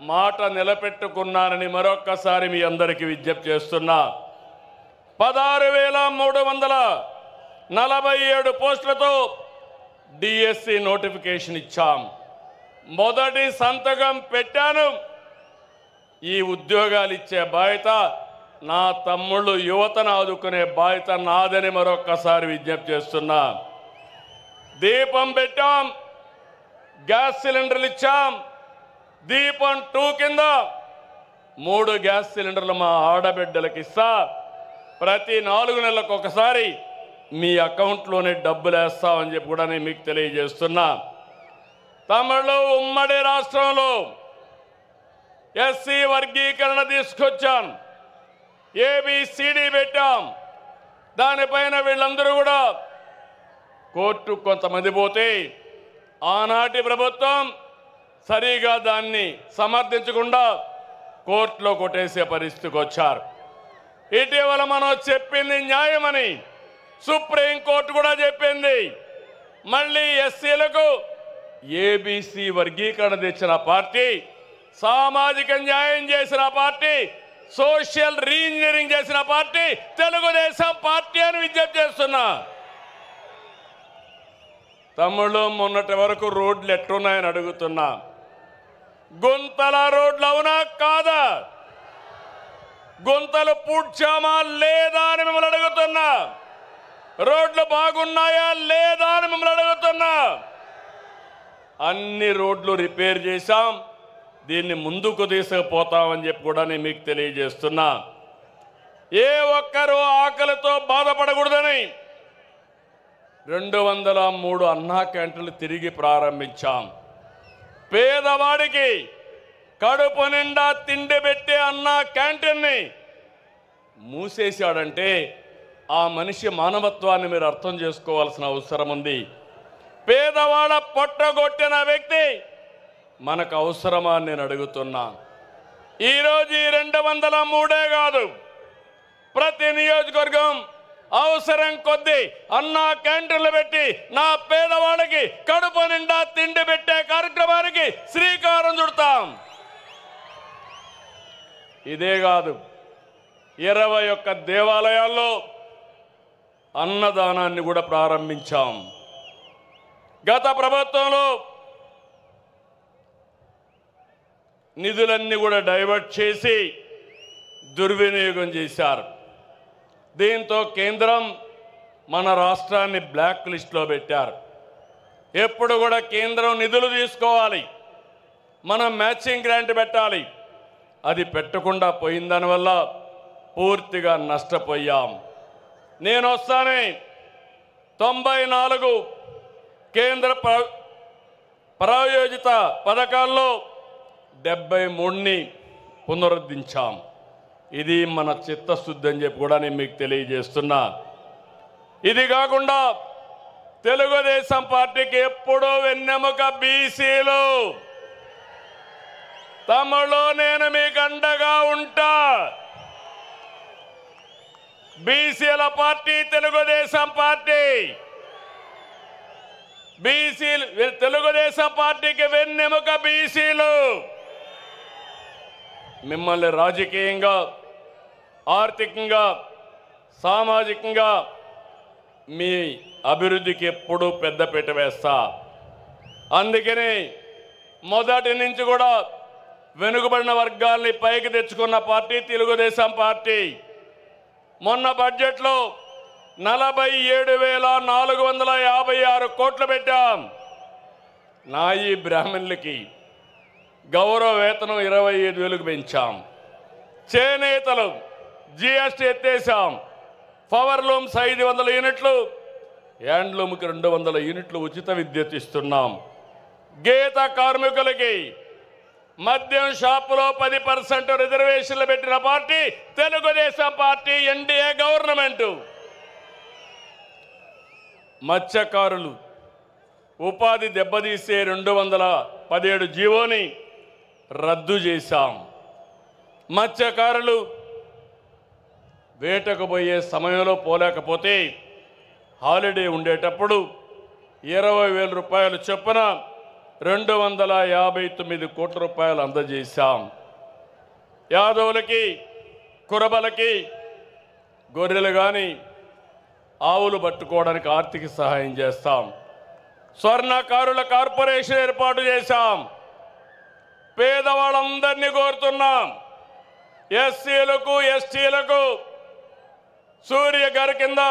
మాట నిలబెట్టుకున్నానని మరొక్కసారి మీ అందరికీ విజ్ఞప్తి చేస్తున్నా. 16,347 పోస్టులతో డిఎస్సి నోటిఫికేషన్ ఇచ్చాం. మొదటి సంతకం పెట్టాను. ఈ ఉద్యోగాలు ఇచ్చే బాధ్యత నా తమ్ముళ్ళు యువతను ఆదుకునే బాధ్యత నాదని మరొక్కసారి విజ్ఞప్తి చేస్తున్నా. దీపం పెట్టాం, గ్యాస్ సిలిండర్లు ఇచ్చాం. దీపం 2 కింద 3 గ్యాస్ సిలిండర్లు మా ఆడబిడ్డలకు ఇస్తా. ప్రతి 4 నెలలకు ఒకసారి మీ అకౌంట్లోనే డబ్బులు వేస్తామని చెప్పి కూడా నేను మీకు తెలియజేస్తున్నా. తమిళ ఉమ్మడి రాష్ట్రంలో ఎస్సీ వర్గీకరణ తీసుకొచ్చాం. ఏబిసిడి పెట్టాం. దానిపైన వీళ్ళందరూ కూడా కోర్టు కొంతమంది పోతే ఆనాటి ప్రభుత్వం సరిగా దాన్ని సమర్థించకుండా కోర్టులో కొట్టేసే పరిస్థితికి వచ్చారు. ఇటీవల మనం చెప్పింది న్యాయమని సుప్రీంకోర్టు కూడా చెప్పింది. మళ్ళీ ఎస్సీలకు ఏబిసి వర్గీకరణ తెచ్చిన పార్టీ, సామాజిక న్యాయం చేసిన పార్టీ, సోషల్ రీఇంజనీరింగ్ చేసిన పార్టీ తెలుగుదేశం పార్టీ అని విజ్ఞప్తి చేస్తున్నా. తమ్ముళ్ళు, మొన్నటి వరకు రోడ్లు ఎట్టున్నాయని అడుగుతున్నా. గుంతల రోడ్లు అవునా కాదా? గుంతలు పూడ్చామా లేదా అని మిమ్మల్ని అడుగుతున్నా. రోడ్లు బాగున్నాయా లేదా అని మిమ్మల్ని అడుగుతున్నా. అన్ని రోడ్లు రిపేర్ చేశాం. దీన్ని ముందుకు తీసుకుపోతామని చెప్పి కూడా నేను మీకు తెలియజేస్తున్నా. ఏ ఒక్కరూ ఆకలితో బాధపడకూడదని 203 అన్నా క్యాంటీన్లు తిరిగి ప్రారంభించాం. పేదవాడికి కడుపు నిండా తిండి పెట్టే అన్నా క్యాంటీన్ని మూసేశాడంటే ఆ మనిషి మానవత్వాన్ని మీరు అర్థం చేసుకోవాల్సిన అవసరం ఉంది. పేదవాళ్ళ పొట్టగొట్టిన వ్యక్తి మనకు అవసరమా అని నేను అడుగుతున్నా. ఈరోజు ఈ 203 కాదు, ప్రతి నియోజకవర్గం అవసరం కొద్దీ అన్నా క్యాంటీన్లు పెట్టి నా పేదవాళ్ళకి కడుపు నిండా తిండి పెట్టే కార్యక్రమానికి శ్రీకారం చుడతాం. ఇదే కాదు, 21 దేవాలయాల్లో అన్నదానాన్ని కూడా ప్రారంభించాం. గత ప్రభుత్వంలో నిధులన్నీ కూడా డైవర్ట్ చేసి దుర్వినియోగం చేశారు. దీంతో కేంద్రం మన రాష్ట్రాన్ని బ్లాక్ లిస్ట్లో పెట్టారు. ఎప్పుడు కూడా కేంద్రం నిధులు తీసుకోవాలి, మనం మ్యాచింగ్ గ్రాంట్ పెట్టాలి. అది పెట్టకుండా పోయిందానివల్ల పూర్తిగా నష్టపోయాం. నేను వస్తానే 94 కేంద్ర ప్రాయోజిత పథకాల్లో 73ని పునరుద్ధరించాం. ఇది మన చిత్తశుద్ధి అని చెప్పి కూడా నేను మీకు తెలియజేస్తున్నా. ఇది కాకుండా తెలుగుదేశం పార్టీకి ఎప్పుడూ వెన్నెముక బీసీలు. తమలో నేను మీకు అండగా ఉంటా. బీసీల పార్టీ తెలుగుదేశం పార్టీ. బీసీలు తెలుగుదేశం పార్టీకి వెన్నెముక బీసీలు. మిమ్మల్ని రాజకీయంగా, ఆర్థికంగా, సామాజికంగా మీ అభివృద్ధికి ఎప్పుడూ పెద్దపీట వేస్తా. అందుకని మొదటి నుంచి కూడా వెనుకబడిన వర్గాల్ని పైకి తెచ్చుకున్న పార్టీ తెలుగుదేశం పార్టీ. మొన్న బడ్జెట్లో 47,456 కోట్లు పెట్టాం. నాయి బ్రాహ్మణులకి గౌరవ వేతనం 25,000కు పెంచాం. చేనేతలు జిఎస్టీ ఎత్తేసాం. పవర్ లూమ్స్ 500 యూనిట్లు, హ్యాండ్లూమ్కి 200 యూనిట్లు ఉచిత విద్యుత్ ఇస్తున్నాం. గీత కార్మికులకి మద్యం షాపులో 10% రిజర్వేషన్లు పెట్టిన party Telugu Desam party, NDA government. మత్స్యకారులు ఉపాధి దెబ్బతీసే 217 జీవోని రద్దు చేశాం. మత్స్యకారులు వేటకు పోయే సమయంలో పోలేకపోతే హాలిడే ఉండేటప్పుడు 20,000 రూపాయలు చొప్పున 259 కోట్ల రూపాయలు అందజేశాం. యాదవులకి, కురబలకి గొర్రెలు కానీ ఆవులు పట్టుకోవడానికి ఆర్థిక సహాయం చేస్తాం. స్వర్ణకారుల కార్పొరేషన్ ఏర్పాటు చేశాం. పేదవాళ్ళందరినీ కోరుతున్నాం, ఎస్సీలకు, ఎస్టీలకు సూర్య గారి కింద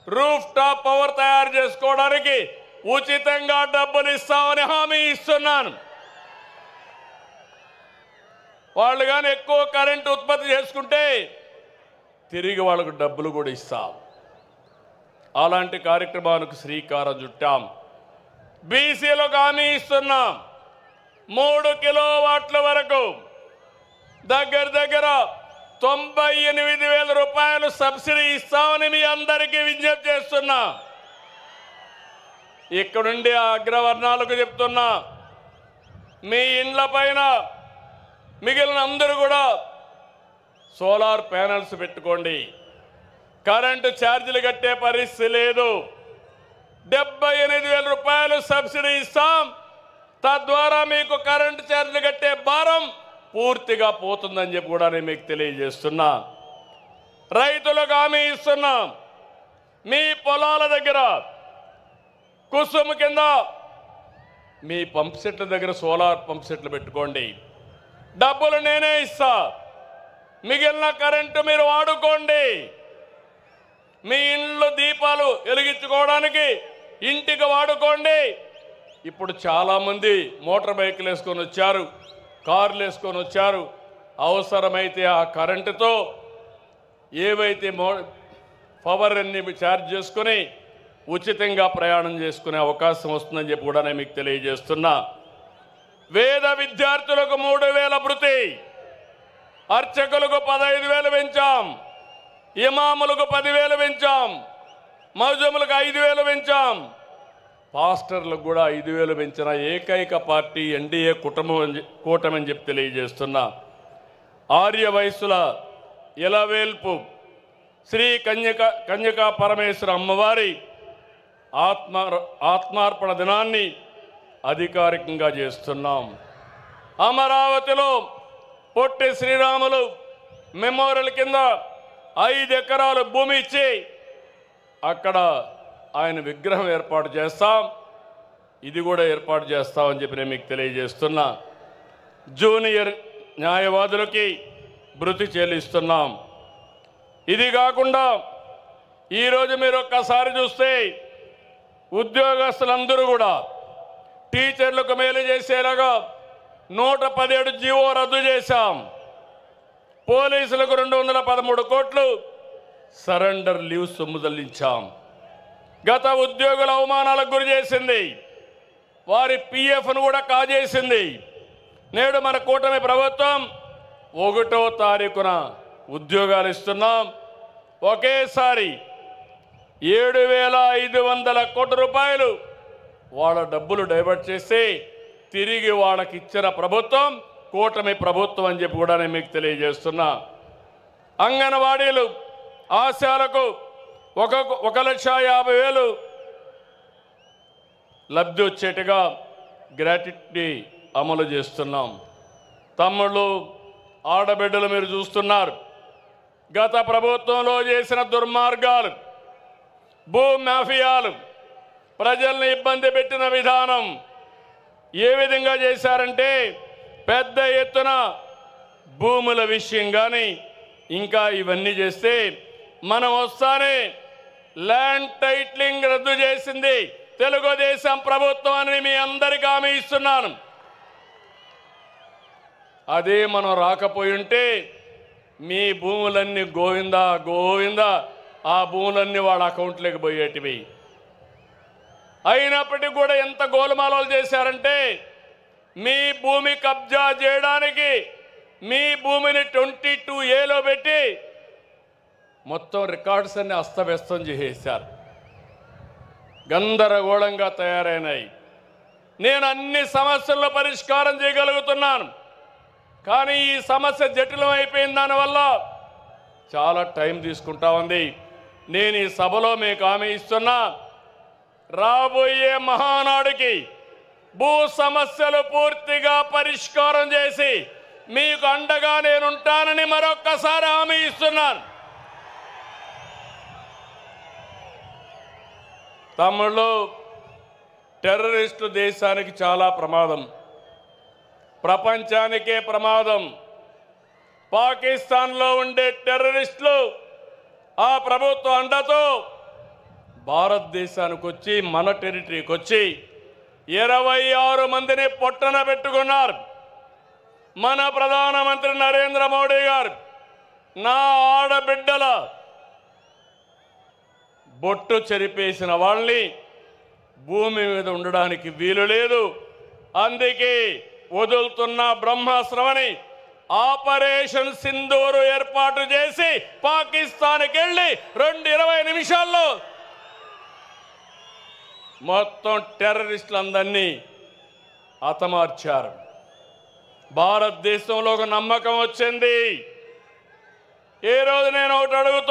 రూఫ్ టాప్ పవర్ తయారు చేసుకోవడానికి ఉచితంగా డబ్బులు ఇస్తామని హామీ ఇస్తున్నాను. వాళ్ళు కానీ ఎక్కువ కరెంటు ఉత్పత్తి చేసుకుంటే తిరిగి వాళ్ళకు డబ్బులు కూడా ఇస్తాం. అలాంటి కార్యక్రమానికి శ్రీకారం చుట్టాం. బీసీలకు హామీ ఇస్తున్నాం. 3 కిలోవాట్ల వరకు దగ్గర 98,000 రూపాయలు సబ్సిడీ ఇస్తామని మీ అందరికీ విజ్ఞప్తి చేస్తున్నా. ఇక్కడుండి అగ్రవర్ణాలకు చెప్తున్నా, మీ ఇండ్ల పైన మిగిలిన అందరూ కూడా సోలార్ ప్యానెల్స్ పెట్టుకోండి. కరెంటు ఛార్జీలు కట్టే పరిస్థితి లేదు. 78,000 రూపాయలు సబ్సిడీ ఇస్తాం. తద్వారా మీకు కరెంటు ఛార్జీలు కట్టే భారం పూర్తిగా పోతుందని చెప్పి కూడా నేను మీకు తెలియజేస్తున్నా. రైతులకు హామీ ఇస్తున్నాం. మీ పొలాల దగ్గర కుసుమ కింద మీ పంప్ సెట్ల దగ్గర సోలార్ పంప్ సెట్లు పెట్టుకోండి. డబ్బులు నేనే ఇస్తా. మిగిలిన కరెంటు మీరు వాడుకోండి. మీ ఇంట్లో దీపాలు వెలిగించుకోవడానికి ఇంటికి వాడుకోండి. ఇప్పుడు చాలామంది మోటార్ బైకులు వేసుకొని వచ్చారు, కార్లు వేసుకొని వచ్చారు. అవసరమైతే ఆ కరెంటుతో ఏవైతే పవర్ అన్ని ఛార్జ్ చేసుకుని ఉచితంగా ప్రయాణం చేసుకునే అవకాశం వస్తుందని చెప్పి కూడా నేను మీకు తెలియజేస్తున్నా. వేద విద్యార్థులకు 3,000 భృతి, అర్చకులకు 15,000 పెంచాం, ఇమాములకు 10,000 పెంచాం, మౌజములకు 5,000 పెంచాం, పాస్టర్లకు కూడా 5,000 పెంచిన ఏకైక పార్టీ ఎన్డీఏ కూటమి అని చెప్పి తెలియజేస్తున్నా. ఆర్య వయస్సుల ఇలవేల్పు శ్రీ కన్యకా పరమేశ్వర అమ్మవారి ఆత్మార్పణ దినాన్ని అధికారికంగా చేస్తున్నాం. అమరావతిలో పొట్టి శ్రీరాములు మెమోరియల్ కింద 5 ఎకరాలు భూమి ఇచ్చి అక్కడ ఆయన విగ్రహం ఏర్పాటు చేస్తాం. ఇది కూడా ఏర్పాటు చేస్తామని చెప్పి నేను మీకు తెలియజేస్తున్నా. జూనియర్ న్యాయవాదులకి భృతి చెల్లిస్తున్నాం. ఇది కాకుండా ఈరోజు మీరు ఒక్కసారి చూస్తే ఉద్యోగస్తులందరూ కూడా టీచర్లకు మేలు చేసేలాగా 117 జీవో రద్దు చేశాం. పోలీసులకు 213 కోట్లు సరెండర్ లీవ్ సొమ్ము చెల్లించాం. గత ఉద్యోగుల అవమానాలకు గురి చేసింది, వారి పిఎఫ్ను కూడా కాజేసింది. నేడు మన కూటమి ప్రభుత్వం 1వ తారీఖున ఉద్యోగాలు ఇస్తున్నాం. ఒకేసారి 7,500 కోట్ల రూపాయలు వాళ్ళ డబ్బులు డైవర్ట్ చేసి తిరిగి వాళ్ళకి ఇచ్చిన ప్రభుత్వం కూటమి ప్రభుత్వం అని చెప్పి కూడా నేను మీకు తెలియజేస్తున్నా. అంగన్వాడీలు ఆశాలకు 1,50,000 లబ్ధి వచ్చేట్టుగా గ్రాట్యుటీ అమలు చేస్తున్నాం. తమ్ముళ్ళు, ఆడబిడ్డలు మీరు చూస్తున్నారు. గత ప్రభుత్వంలో చేసిన దుర్మార్గాలు, భూ మాఫియాలు, ప్రజల్ని ఇబ్బంది పెట్టిన విధానం ఏ విధంగా చేశారంటే పెద్ద ఎత్తున భూముల విషయం కానీ ఇంకా ఇవన్నీ చేస్తే మనం వస్తానే ల్యాండ్ టైటిలింగ్ రద్దు చేసింది తెలుగుదేశం ప్రభుత్వం అని మీ అందరికీ హామీ ఇస్తున్నాను. అదే మనం రాకపోయి ఉంటే మీ భూములన్నీ గోవిందా గోవిందా ఆ భూములన్నీ వాళ్ళ అకౌంట్లోకి పోయేటివి. అయినప్పటికీ కూడా ఎంత గోలుమాలలు చేశారంటే మీ భూమి కబ్జా చేయడానికి మీ భూమిని 22A పెట్టి మొత్తం రికార్డ్స్ అన్ని అస్తవ్యస్తం చేసేశారు. గందరగోళంగా తయారైనాయి. నేను అన్ని సమస్యల్లో పరిష్కారం చేయగలుగుతున్నాను, కానీ ఈ సమస్య జటిలం అయిపోయిన దానివల్ల చాలా టైం తీసుకుంటా ఉంది. నేను ఈ సభలో మీకు హామీ ఇస్తున్నా, రాబోయే మహానాడుకి భూ సమస్యలు పూర్తిగా పరిష్కారం చేసి మీకు అండగా నేనుంటానని మరొక్కసారి హామీ ఇస్తున్నాను. తమ్ముళ్ళు, టెర్రరిస్టు దేశానికి చాలా ప్రమాదం, ప్రపంచానికే ప్రమాదం. పాకిస్తాన్లో ఉండే టెర్రరిస్టులు ఆ ప్రభుత్వ అండతో భారతదేశానికి వచ్చి మన టెరిటరీకి వచ్చి 26 మందిని పొట్టన పెట్టుకున్నారు. మన ప్రధానమంత్రి నరేంద్ర మోడీ గారు నా ఆడబిడ్డల బొట్టు చెరిపేసిన వాళ్ళని భూమి మీద ఉండడానికి వీలు లేదు, అందుకే వదులుతున్న బ్రహ్మాస్త్రమని ఆపరేషన్ సింధూరు ఏర్పాటు చేసి పాకిస్తాన్కి వెళ్ళి 20 నిమిషాల్లో మొత్తం టెర్రరిస్టులందరినీ హతమార్చారు. భారతదేశంలో ఒక నమ్మకం వచ్చింది. ఈ రోజు నేను ఒకటి అడుగుతున్నా.